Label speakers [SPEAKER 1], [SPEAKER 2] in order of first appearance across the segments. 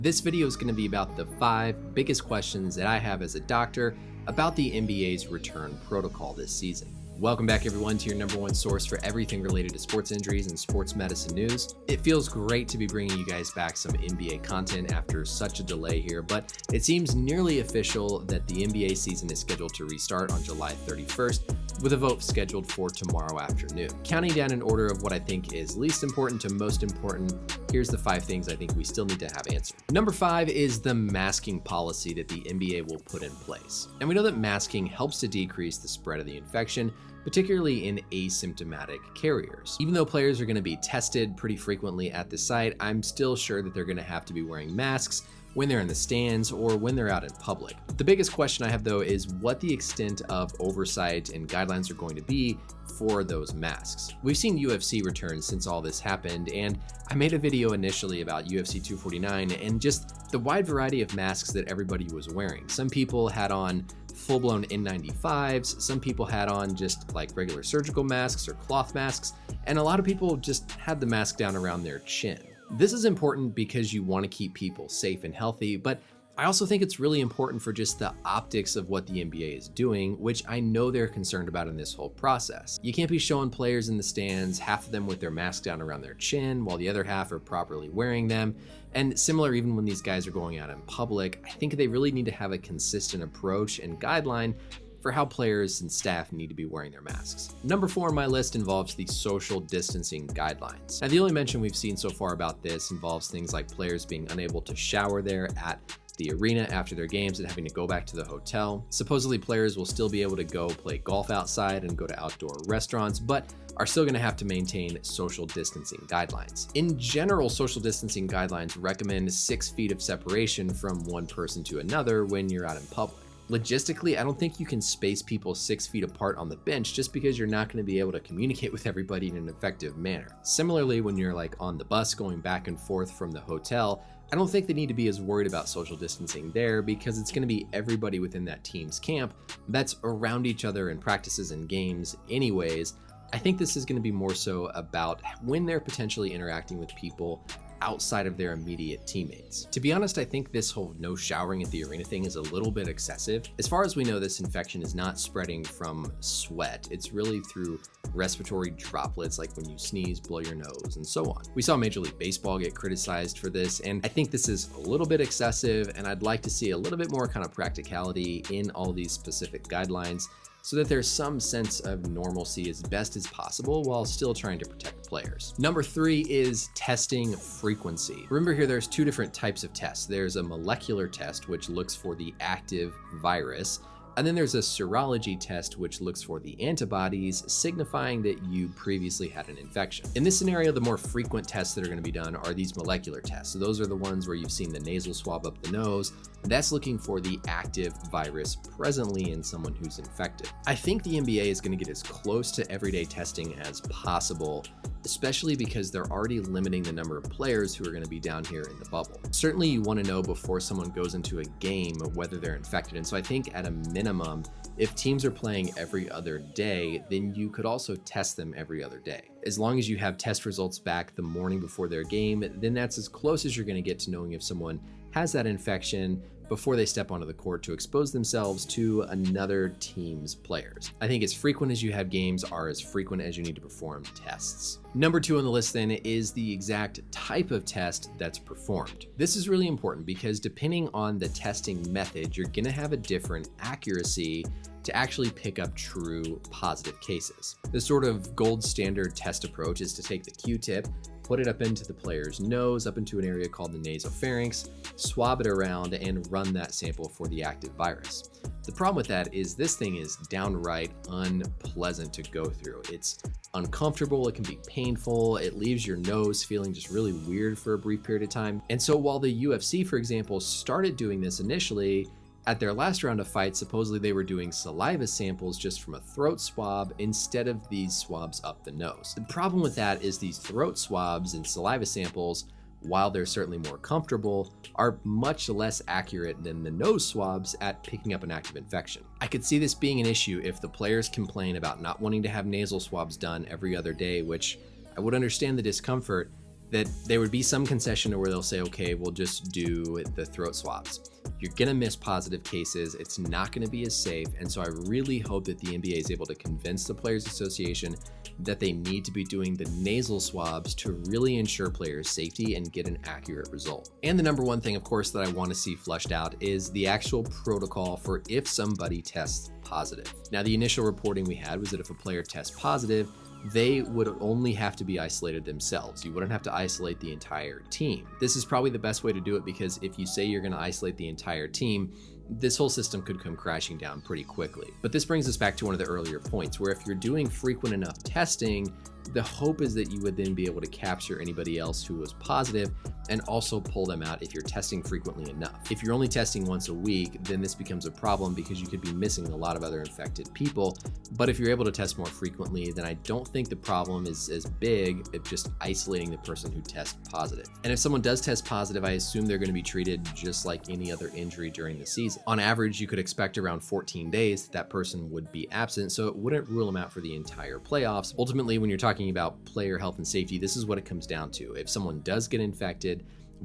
[SPEAKER 1] This video is going to be about the 5 biggest questions that I have as a doctor about the NBA's return protocol this season. Welcome back everyone to your #1 source for everything related to sports injuries and sports medicine news. It feels great to be bringing you guys back some NBA content after such a delay here, but it seems nearly official that the NBA season is scheduled to restart on July 31st with a vote scheduled for tomorrow afternoon. Counting down in order of what I think is least important to most important, here's the 5 things I think we still need to have answered. Number 5 is the masking policy that the NBA will put in place. And we know that masking helps to decrease the spread of the infection, particularly in asymptomatic carriers. Even though players are going to be tested pretty frequently at the site, I'm still sure that they're going to have to be wearing masks when they're in the stands or when they're out in public. The biggest question I have though is what the extent of oversight and guidelines are going to be for those masks. We've seen UFC return since all this happened, and I made a video initially about UFC 249 and just the wide variety of masks that everybody was wearing. Some people had on full-blown N95s, some people had on just like regular surgical masks or cloth masks, and a lot of people just had the mask down around their chin. This is important because you want to keep people safe and healthy, but I also think it's really important for just the optics of what the NBA is doing, which I know they're concerned about in this whole process. You can't be showing players in the stands, half of them with their mask down around their chin, while the other half are properly wearing them. And similar even when these guys are going out in public, I think they really need to have a consistent approach and guideline for how players and staff need to be wearing their masks. Number 4 on my list involves the social distancing guidelines. Now, the only mention we've seen so far about this involves things like players being unable to shower there at the arena after their games and having to go back to the hotel. Supposedly players will still be able to go play golf outside and go to outdoor restaurants, but are still going to have to maintain social distancing guidelines. In general, social distancing guidelines recommend 6 feet of separation from one person to another when you're out in public. Logistically, I don't think you can space people 6 feet apart on the bench just because you're not going to be able to communicate with everybody in an effective manner. Similarly, when you're like on the bus going back and forth from the hotel, I don't think they need to be as worried about social distancing there because it's going to be everybody within that team's camp that's around each other in practices and games anyways. I think this is going to be more so about when they're potentially interacting with people outside of their immediate teammates. To be honest, I think this whole no showering at the arena thing is a little bit excessive. As far as we know, this infection is not spreading from sweat. It's really through respiratory droplets, like when you sneeze, blow your nose, and so on. We saw Major League Baseball get criticized for this, and I think this is a little bit excessive, and I'd like to see a little bit more kind of practicality in all these specific guidelines so that there's some sense of normalcy as best as possible while still trying to protect players. Number 3 is testing frequency. Remember here, there's 2 different types of tests. There's a molecular test, which looks for the active virus, and then there's a serology test, which looks for the antibodies, signifying that you previously had an infection. In this scenario, the more frequent tests that are going to be done are these molecular tests. So those are the ones where you've seen the nasal swab up the nose. That's looking for the active virus presently in someone who's infected. I think the NBA is going to get as close to everyday testing as possible, especially because they're already limiting the number of players who are going to be down here in the bubble. Certainly you want to know before someone goes into a game whether they're infected. And so I think at a minimum, if teams are playing every other day, then you could also test them every other day. As long as you have test results back the morning before their game, then that's as close as you're going to get to knowing if someone has that infection before they step onto the court to expose themselves to another team's players. I think as frequent as you have games are as frequent as you need to perform tests. Number 2 on the list then is the exact type of test that's performed. This is really important because depending on the testing method, you're going to have a different accuracy to actually pick up true positive cases. The sort of gold standard test approach is to take the Q-tip, put it up into the player's nose, up into an area called the nasopharynx, swab it around, and run that sample for the active virus. The problem with that is this thing is downright unpleasant to go through. It's uncomfortable, it can be painful, it leaves your nose feeling just really weird for a brief period of time. And so while the UFC, for example, started doing this initially, at their last round of fights, supposedly they were doing saliva samples just from a throat swab instead of these swabs up the nose. The problem with that is these throat swabs and saliva samples, while they're certainly more comfortable, are much less accurate than the nose swabs at picking up an active infection. I could see this being an issue if the players complain about not wanting to have nasal swabs done every other day, which I would understand the discomfort, that there would be some concession to where they'll say, okay, we'll just do the throat swabs. You're gonna miss positive cases. It's not gonna be as safe. And so I really hope that the NBA is able to convince the Players Association that they need to be doing the nasal swabs to really ensure players' safety and get an accurate result. And the number one thing, of course, that I want to see flushed out is the actual protocol for if somebody tests positive. Now, the initial reporting we had was that if a player tests positive, they would only have to be isolated themselves. You wouldn't have to isolate the entire team. This is probably the best way to do it, because if you say you're going to isolate the entire team, this whole system could come crashing down pretty quickly. But this brings us back to one of the earlier points, where if you're doing frequent enough testing, the hope is that you would then be able to capture anybody else who was positive and also pull them out if you're testing frequently enough. If you're only testing once a week, then this becomes a problem because you could be missing a lot of other infected people. But if you're able to test more frequently, then I don't think the problem is as big of just isolating the person who tests positive. And if someone does test positive, I assume they're going to be treated just like any other injury during the season. On average, you could expect around 14 days that person would be absent, so it wouldn't rule them out for the entire playoffs. Ultimately, when you're talking about player health and safety, this is what it comes down to. If someone does get infected,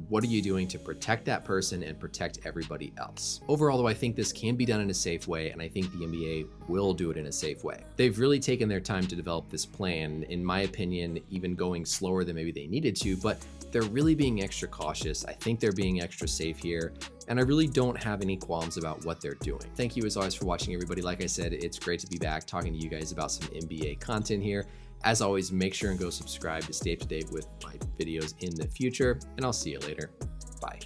[SPEAKER 1] what are you doing to protect that person and protect everybody else? Overall, though, I think this can be done in a safe way, and I think the NBA will do it in a safe way. They've really taken their time to develop this plan, in my opinion, even going slower than maybe they needed to, but they're really being extra cautious. I think they're being extra safe here, and I really don't have any qualms about what they're doing. Thank you as always for watching, everybody. Like I said, it's great to be back talking to you guys about some NBA content here. As always, make sure and go subscribe to stay up to date with my videos in the future, and I'll see you later. Bye.